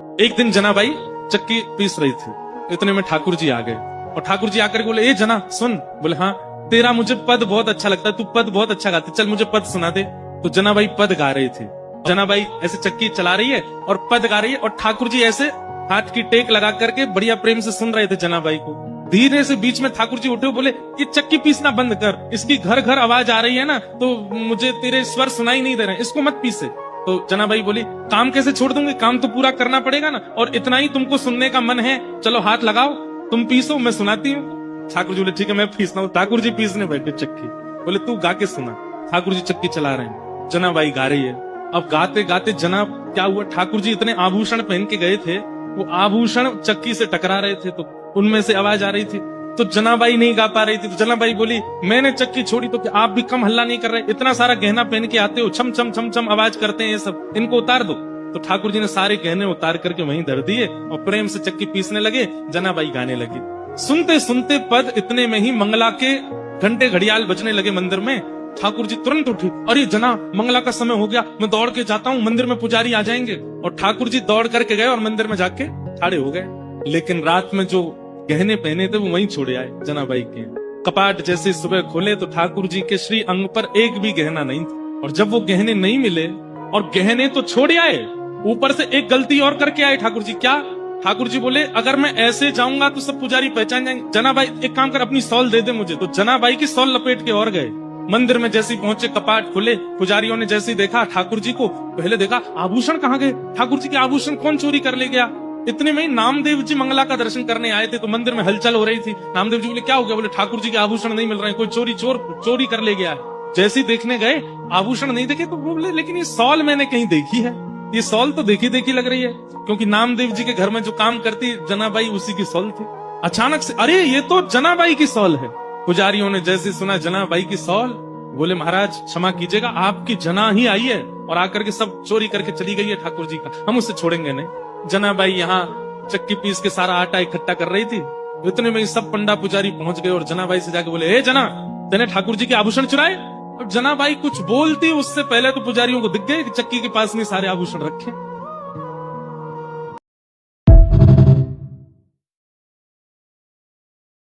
एक दिन जनाबाई चक्की पीस रही थी, इतने में ठाकुर जी आ गए और ठाकुर जी आकर बोले, ए जना सुन। बोले हाँ, तेरा मुझे पद बहुत अच्छा लगता है, तू पद बहुत अच्छा गाती, चल मुझे पद सुना दे। तो जनाबाई पद गा रही थी। जनाबाई ऐसे चक्की चला रही है और पद गा रही है और ठाकुर जी ऐसे हाथ की टेक लगा करके बढ़िया प्रेम से सुन रहे थे जनाबाई को। धीरे से बीच में ठाकुर जी उठे, बोले ये चक्की पीसना बंद कर, इसकी घर घर आवाज आ रही है ना, तो मुझे तेरे स्वर सुनाई नहीं दे रहे, इसको मत पीसे। तो जनाबाई बोली, काम कैसे छोड़ दूंगी, काम तो पूरा करना पड़ेगा ना, और इतना ही तुमको सुनने का मन है, चलो हाथ लगाओ, तुम पीसो, मैं सुनाती हूँ। ठाकुर जी बोले ठीक है मैं पीसना हूँ। ठाकुर जी पीसने बैठे चक्की, बोले तू गा के सुना। ठाकुर जी चक्की चला रहे हैं, जनाबाई गा रही है। अब गाते गाते जना क्या हुआ, ठाकुर जी इतने आभूषण पहन के गए थे, वो आभूषण चक्की से टकरा रहे थे, तो उनमें से आवाज आ रही थी, तो जनाबाई नहीं गा पा रही थी। तो जनाबाई बोली, मैंने चक्की छोड़ी तो क्या आप भी कम हल्ला नहीं कर रहे, इतना सारा गहना पहन के आते हो, छम छम छम छम आवाज करते हैं ये सब, इनको उतार दो। तो ठाकुर जी ने सारे गहने उतार करके वहीं धर दिए और प्रेम से चक्की पीसने लगे, जनाबाई गाने लगी। सुनते सुनते पद इतने में ही मंगला के घंटे घड़ियाल बजने लगे मंदिर में। ठाकुर जी तुरंत उठे, अरे जना मंगला का समय हो गया, मैं दौड़ के जाता हूँ, मंदिर में पुजारी आ जाएंगे। और ठाकुर जी दौड़ करके गए और मंदिर में जाके खड़े हो गए। लेकिन रात में जो गहने पहने थे वो वहीं छोड़े आए जनाबाई के। कपाट जैसे सुबह खोले तो ठाकुर जी के श्री अंग पर एक भी गहना नहीं था। और जब वो गहने नहीं मिले और गहने तो छोड़े आए, ऊपर से एक गलती और करके आए ठाकुर जी। क्या? ठाकुर जी बोले, अगर मैं ऐसे जाऊंगा तो सब पुजारी पहचान जाएंगे, जनाबाई एक काम कर, अपनी सॉल दे दे मुझे। तो जनाबाई की सॉल लपेट के और गए। मंदिर में जैसे पहुंचे, कपाट खुले, पुजारियों ने जैसे देखा ठाकुर जी को, पहले देखा आभूषण कहाँ गए, ठाकुर जी के आभूषण कौन चोरी कर ले गया। इतने में ही नामदेव जी मंगला का दर्शन करने आए थे, तो मंदिर में हलचल हो रही थी। नामदेव जी बोले क्या हो गया, बोले ठाकुर जी के आभूषण नहीं मिल रहे हैं, कोई चोरी कर ले गया है। जैसे ही देखने गए, आभूषण नहीं देखे, तो बोले लेकिन ये सॉल मैंने कहीं देखी है, ये सॉल तो देखी लग रही है, क्योंकि नामदेव जी के घर में जो काम करती जनाबाई उसी की सॉल थी। अचानक से अरे ये तो जनाबाई की सॉल है। पुजारियों ने जैसे सुना जनाबाई की सॉल, बोले महाराज क्षमा कीजिएगा, आपकी जना ही आई है और आकर के सब चोरी करके चली गई है ठाकुर जी का, हम उससे छोड़ेंगे नहीं। जनाबाई यहाँ चक्की पीस के सारा आटा इकट्ठा कर रही थी। इतने में सब पंडा पुजारी पहुंच गए और जनाबाई से जाके बोले, हे जना, तेने ठाकुर जी के आभूषण चुराए? और जनाबाई कुछ बोलती उससे पहले तो पुजारियों को दिख गए कि चक्की के पास में सारे आभूषण रखे।